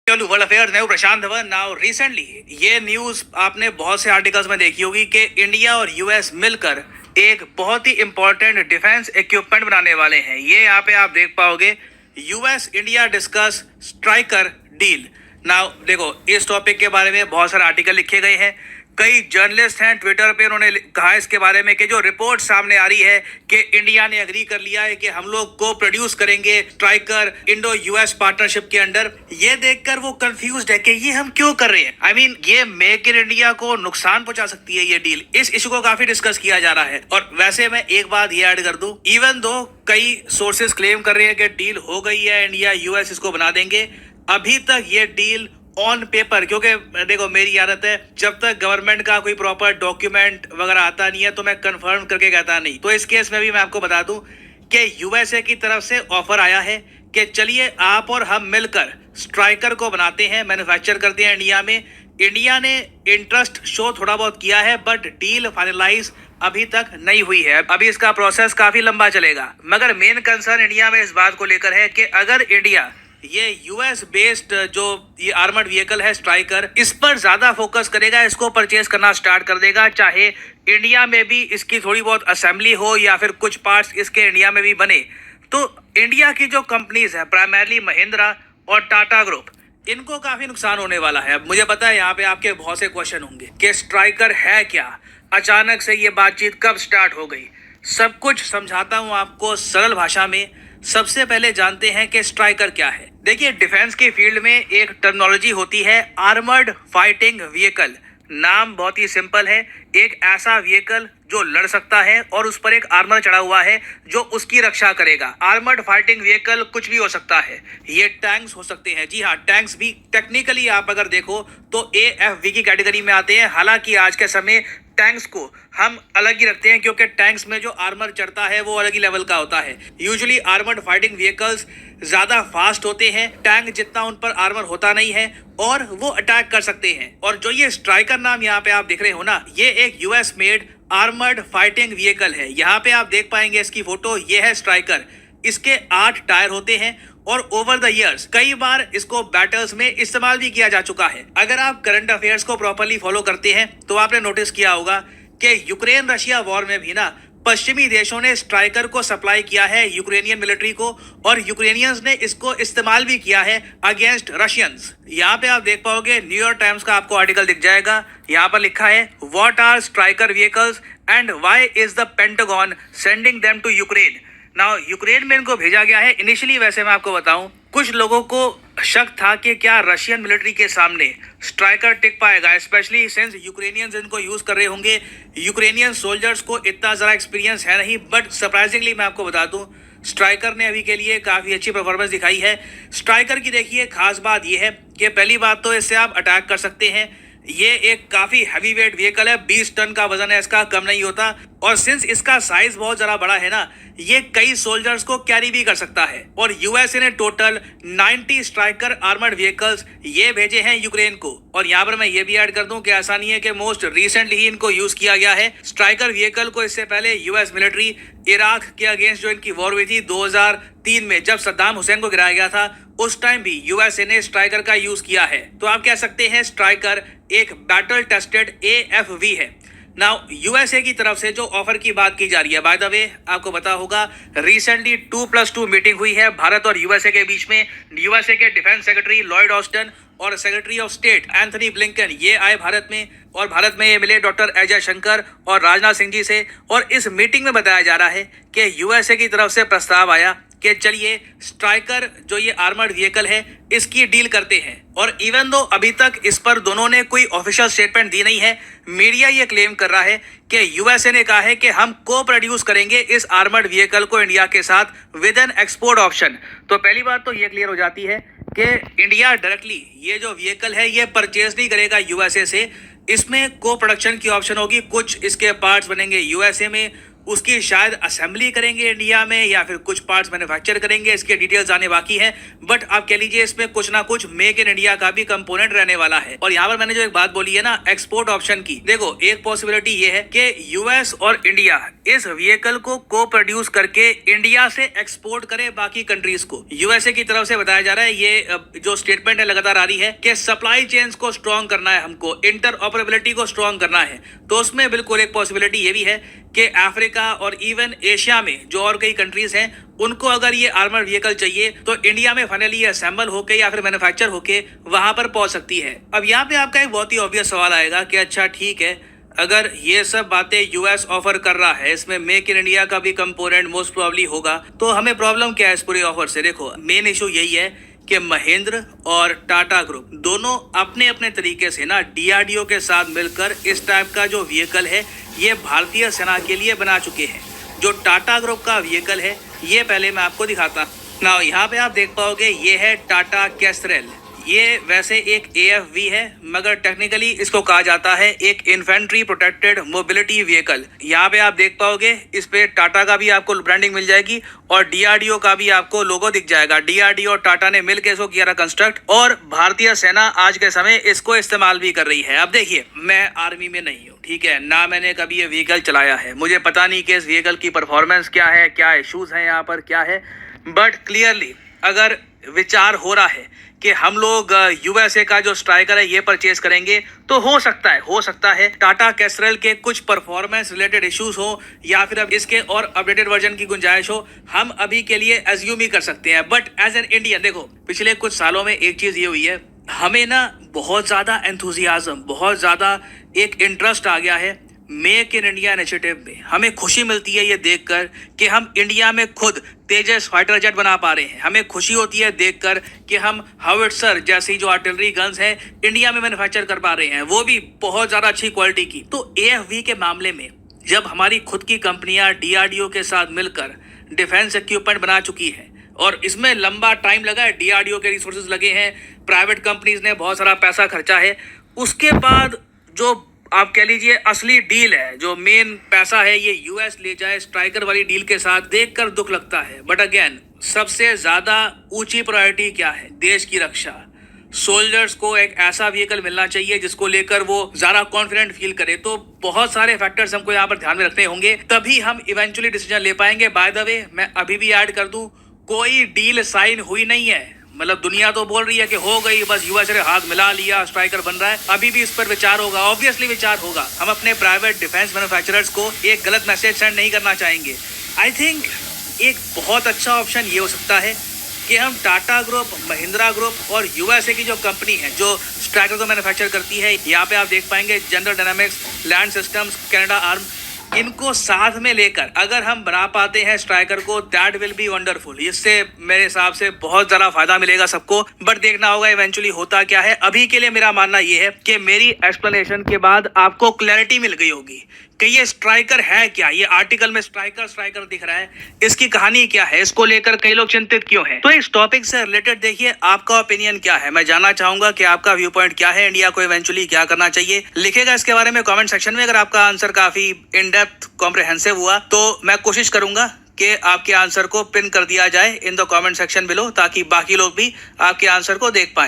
World affair मैं हूं प्रशांत Dhawan. Now recently ये न्यूज आपने बहुत से आर्टिकल्स में देखी होगी कि इंडिया और यूएस मिलकर एक बहुत ही इंपॉर्टेंट डिफेंस इक्विपमेंट बनाने वाले हैं। ये यहाँ पे आप देख पाओगे, US India discuss striker deal. Now देखो, इस टॉपिक के बारे में बहुत सारे आर्टिकल लिखे गए हैं। कई जर्नलिस्ट हैं ट्विटर पे, उन्होंने कहा इसके बारे में कि जो रिपोर्ट सामने आ रही है कि इंडिया ने एग्री कर लिया है कि हम लोग को प्रोड्यूस करेंगे स्ट्राइकर इंडो यूएस पार्टनरशिप के अंडर। ये देखकर वो कंफ्यूज्ड है कि ये हम क्यों कर रहे हैं। आई मीन ये मेक इन इंडिया को नुकसान पहुंचा सकती है ये डील। इस इशू को काफी डिस्कस किया जा रहा है। और वैसे मैं एक बात ये ऐड कर दूं, इवन दो कई सोर्सेस क्लेम कर रहे हैं कि डील हो गई है, इंडिया यूएस इसको बना देंगे, अभी तक ये डील ऑन पेपर, क्योंकि देखो मेरी आदत है, जब तक गवर्नमेंट का कोई प्रॉपर डॉक्यूमेंट वगैरह आता नहीं है तो मैं कंफर्म करके कहता नहीं। तो इस केस में भी मैं आपको बता दूं कि यूएसए की तरफ से ऑफर आया है कि चलिए आप और हम मिलकर स्ट्राइकर को बनाते हैं, मैन्युफैक्चर करते हैं इंडिया में। इंडिया ने इंटरेस्ट शो थोड़ा बहुत किया है, बट डील फाइनलाइज अभी तक नहीं हुई है। अभी इसका प्रोसेस काफी लंबा चलेगा। मगर मेन कंसर्न इंडिया में इस बात को लेकर है कि अगर इंडिया ये यूएस बेस्ड जो ये आर्मर्ड व्हीकल है स्ट्राइकर, इस पर ज्यादा फोकस करेगा, इसको परचेज करना स्टार्ट कर देगा, चाहे इंडिया में भी इसकी थोड़ी बहुत असेंबली हो या फिर कुछ पार्ट्स इसके इंडिया में भी बने, तो इंडिया की जो कंपनीज है प्राइमरली महिंद्रा और टाटा ग्रुप, इनको काफी नुकसान होने वाला है। अब मुझे पता है यहाँ पे आपके बहुत से क्वेश्चन होंगे कि स्ट्राइकर है क्या, अचानक से ये बातचीत कब स्टार्ट हो गई। सब कुछ समझाता हूँ आपको सरल भाषा में। सबसे पहले जानते हैं कि स्ट्राइकर क्या है। देखिए, डिफेंस के फील्ड में एक टर्मिनोलॉजी होती है आर्मर्ड फाइटिंग व्हीकल। नाम बहुत ही सिंपल है, एक ऐसा व्हीकल जो लड़ सकता है और उस पर एक आर्मर चढ़ा हुआ है जो उसकी रक्षा करेगा। आर्मर्ड फाइटिंग व्हीकल कुछ भी हो सकता है, ये टैंक्स हो सकते हैं। जी हाँ, टैंक्स भी टेक्निकली आप अगर देखो तो AFV की कैटेगरी में आते हैं। हालांकि आज के समय टैंक्स को हम अलग ही रखते हैं, क्योंकि टैंक्स में जो आर्मर चढ़ता है वो अलग ही लेवल का होता है। यूजुअली आर्मर्ड फाइटिंग व्हीकल्स ज्यादा फास्ट होते हैं, टैंक जितना उन पर आर्मर होता नहीं है, और वो अटैक कर सकते हैं। और जो ये स्ट्राइकर नाम यहाँ पे आप देख रहे हो ना, ये एक US made armoured fighting vehicle है। यहाँ पे आप देख पाएंगे इसकी फोटो, ये है स्ट्राइकर। इसके 8 टायर होते हैं और ओवर द इयर्स कई बार इसको बैटल्स में इस्तेमाल भी किया जा चुका है। अगर आप करंट अफेयर्स को प्रॉपर्ली फॉलो करते हैं तो आपने नोटिस किया होगा कि यूक्रेन रशिया वॉर में भी ना पश्चिमी देशों ने स्ट्राइकर को सप्लाई किया है यूक्रेनियन मिलिट्री को, और यूक्रेनियंस ने इसको इस्तेमाल भी किया है अगेंस्ट रशियंस। यहाँ पे आप देख पाओगे, न्यूयॉर्क टाइम्स का आपको आर्टिकल दिख जाएगा। यहाँ पर लिखा है, what are Stryker vehicles and why is the Pentagon sending them to Ukraine. Now Ukraine में इनको भेजा गया है। इनिशियली वैसे मैं आपको बताऊं, कुछ लोगों को शक था कि क्या रशियन मिलिट्री के सामने स्ट्राइकर टिक पाएगा, स्पेशली सिंस यूक्रेनियंस इनको यूज कर रहे होंगे। यूक्रेनियन सोल्जर्स को इतना जरा एक्सपीरियंस है नहीं, बट सरप्राइजिंगली मैं आपको बता दूं, स्ट्राइकर ने अभी के लिए काफी अच्छी परफॉर्मेंस दिखाई है। स्ट्राइकर की देखिए खास बात यह है कि पहली बात तो इससे आप अटैक कर सकते हैं। ये एक काफी हैवी वेट व्हीकल है, 20 टन का वजन है इसका, कम नहीं होता। और सिंस इसका साइज बहुत जरा बड़ा है ना, ये कई सोल्जर्स को कैरी भी कर सकता है। और यूएसए ने टोटल 90 स्ट्राइकर आर्मर्ड व्हीकल्स ये भेजे हैं यूक्रेन को। और यहाँ पर मैं ये भी ऐड कर दूं कि ऐसा नहीं है कि मोस्ट रिसेंटली ही इनको यूज किया गया है। स्ट्राइकर व्हीकल को इससे पहले यूएस मिलिट्री इराक के अगेंस्ट जो इनकी वॉर हुई थी 2003 में, जब सद्दाम हुसैन को गिराया गया था, उस टाइम भी यूएसए ने स्ट्राइकर का यूज किया है। तो आप कह सकते हैं स्ट्राइकर एक बैटल टेस्टेड AFV है। नाउ यूएसए की तरफ से जो ऑफर की बात की जा रही है, बाय द वे आपको पता होगा रिसेंटली 2+2 मीटिंग हुई है भारत और यूएसए के बीच में। यूएसए के डिफेंस सेक्रेटरी लॉयड ऑस्टिन और secretary of state Anthony Blinken ये आए भारत में, और भारत में ये मिले डॉक्टर अजय जयशंकर और राजनाथ सिंह जी से। और इस मीटिंग में बताया जा रहा है कि यूएसए की तरफ से प्रस्ताव आया कि चलिए स्ट्राइकर जो ये आर्मर्ड व्हीकल है इसकी डील करते हैं। और इवन दो अभी तक इस पर दोनों ने कोई ऑफिशियल स्टेटमेंट दी नहीं है, मीडिया ये क्लेम कर रहा है कि यूएसए ने कहा है कि हम को प्रोड्यूस करेंगे इस आर्मर्ड व्हीकल को इंडिया के साथ विद एन एक्सपोर्ट ऑप्शन। तो पहली बात तो ये क्लियर हो जाती है कि इंडिया डायरेक्टली ये जो व्हीकल है ये परचेज नहीं करेगा यूएसए से। इसमें को प्रोडक्शन की ऑप्शन होगी, कुछ इसके पार्ट्स बनेंगे यूएसए में, उसकी शायद असेंबली करेंगे इंडिया में या फिर कुछ पार्ट्स मैन्युफैक्चर करेंगे, इसके डिटेल्स आने बाकी हैं। बट आप कह लीजिए इसमें कुछ ना कुछ मेक इन इंडिया का भी कंपोनेंट रहने वाला है। और यहाँ पर मैंने जो एक बात बोली है ना एक्सपोर्ट ऑप्शन की, देखो एक पॉसिबिलिटी ये है कि यूएस और इंडिया इस व्हीकल को को प्रोड्यूस करके इंडिया से एक्सपोर्ट करे बाकी कंट्रीज को। यूएसए की तरफ से बताया जा रहा है, ये जो स्टेटमेंट है लगातार आ रही है कि सप्लाई चेन्स को स्ट्रॉन्ग करना है, हमको इंटर ऑपरेबिलिटी को स्ट्रॉन्ग करना है। तो उसमें बिल्कुल एक पॉसिबिलिटी ये भी है कि अफ्रीका और इवन एशिया में जो और कई कंट्रीज हैं उनको अगर ये आर्मर व्हीकल चाहिए तो इंडिया में फाइनली ये असेंबल होके या फिर मैन्युफैक्चर होके वहां पर पहुंच सकती है। अब यहाँ पे आपका एक बहुत ही ऑब्वियस सवाल आएगा कि अच्छा ठीक है, अगर ये सब बातें यूएस ऑफर कर रहा है, इसमें मेक इन इंडिया का भी कंपोनेंट मोस्ट प्रोबेबली होगा, तो हमें प्रॉब्लम क्या है इस पूरे ऑफर से? देखो मेन इशू यही है कि महिंद्रा और टाटा ग्रुप दोनों अपने अपने तरीके से ना डीआरडीओ के साथ मिलकर इस टाइप का जो व्हीकल है ये भारतीय सेना के लिए बना चुके हैं। जो टाटा ग्रुप का व्हीकल है ये पहले मैं आपको दिखाता ना, यहाँ पे आप देख पाओगे ये है टाटा कैस्ट्रेल। ये वैसे एक AFV है मगर टेक्निकली इसको कहा जाता है एक इन्फेंट्री प्रोटेक्टेड मोबिलिटी व्हीकल। यहाँ पे आप देख पाओगे इस पे टाटा का भी आपको ब्रांडिंग मिल जाएगी और DRDO का भी आपको लोगो दिख जाएगा। DRDO और टाटा ने मिलकर इसको किया कंस्ट्रक्ट और भारतीय सेना आज के समय इसको इस्तेमाल भी कर रही है। अब देखिए मैं आर्मी में नहीं हूँ, ठीक है ना, मैंने कभी ये व्हीकल चलाया है, मुझे पता नहीं कि इस व्हीकल की परफॉर्मेंस क्या है, क्या इशूज हैं यहाँ पर क्या है, बट क्लियरली अगर विचार हो रहा है कि हम लोग यूएसए का जो स्ट्राइकर है ये परचेज करेंगे तो हो सकता है टाटा कैस्ट्रेल के कुछ परफॉर्मेंस रिलेटेड इश्यूज हो या फिर अब इसके और अपडेटेड वर्जन की गुंजाइश हो, हम अभी के लिए एज्यूम ही कर सकते हैं। बट एज एन इंडियन देखो पिछले कुछ सालों में एक चीज ये हुई है, हमें ना बहुत ज्यादा एंथुजियाज्म, बहुत ज्यादा एक इंटरेस्ट आ गया है मेक इन इंडिया इनिशिएटिव में। हमें खुशी मिलती है ये देखकर कि हम इंडिया में खुद तेजस फाइटर जेट बना पा रहे हैं। हमें खुशी होती है देखकर कि हम हावर्ट्जर जैसी जो आर्टिलरी गन्स हैं इंडिया में मैन्युफैक्चर कर पा रहे हैं, वो भी बहुत ज्यादा अच्छी क्वालिटी की। तो AFV के मामले में जब हमारी खुद की कंपनियां DRDO के साथ मिलकर डिफेंस इक्विपमेंट बना चुकी है और इसमें लंबा टाइम लगा है, DRDO के रिसोर्सेज लगे हैं, प्राइवेट कंपनीज ने बहुत सारा पैसा खर्चा है, उसके बाद जो आप कह लीजिए असली डील है, जो मेन पैसा है ये यूएस ले जाए स्ट्राइकर वाली डील के साथ, देखकर दुख लगता है। बट अगेन सबसे ज्यादा ऊंची प्रायोरिटी क्या है? देश की रक्षा। सोल्जर्स को एक ऐसा व्हीकल मिलना चाहिए जिसको लेकर वो ज्यादा कॉन्फिडेंट फील करे। तो बहुत सारे फैक्टर्स हमको यहाँ पर ध्यान में रखने होंगे, तभी हम इवेंचुअली डिसीजन ले पाएंगे। बाय द वे मैं अभी भी ऐड कर दूं, कोई डील साइन हुई नहीं है, मतलब दुनिया तो बोल रही है कि हो गई, बस यूएस ने हाथ मिला लिया, स्ट्राइकर बन रहा है। अभी भी इस पर विचार होगा, ऑब्वियसली विचार होगा। हम अपने प्राइवेट डिफेंस मैन्युफैक्चरर्स को एक गलत मैसेज सेंड नहीं करना चाहेंगे। आई थिंक एक बहुत अच्छा ऑप्शन ये हो सकता है कि हम टाटा ग्रुप, महिंद्रा ग्रुप और यूएसए की जो कंपनी है जो स्ट्राइकर को मैन्युफैक्चर करती है, यहाँ पे आप देख पाएंगे general dynamics, land systems, Canada arm, इनको साथ में लेकर अगर हम बना पाते हैं स्ट्राइकर को, दैट विल बी वंडरफुल। इससे मेरे हिसाब से बहुत ज्यादा फायदा मिलेगा सबको। बट देखना होगा इवेंचुअली होता क्या है। अभी के लिए मेरा मानना यह है कि मेरी एक्सप्लेनेशन के बाद आपको क्लैरिटी मिल गई होगी कि ये स्ट्राइकर है क्या। ये आर्टिकल में स्ट्राइकर दिख रहा है, इसकी कहानी क्या है, इसको लेकर कई लोग चिंतित क्यों हैं। तो इस टॉपिक से रिलेटेड देखिए आपका ओपिनियन क्या है, मैं जानना चाहूंगा कि आपका व्यू पॉइंट क्या है, इंडिया को इवेंचुअली क्या करना चाहिए। लिखेगा इसके बारे में कमेंट सेक्शन में। अगर आपका आंसर काफी इन डेप्थ कॉम्प्रिहेंसिव हुआ तो मैं कोशिश करूंगा कि आपके आंसर को पिन कर दिया जाए in the comment section below, ताकि बाकी लोग भी आपके आंसर को देख पाएं।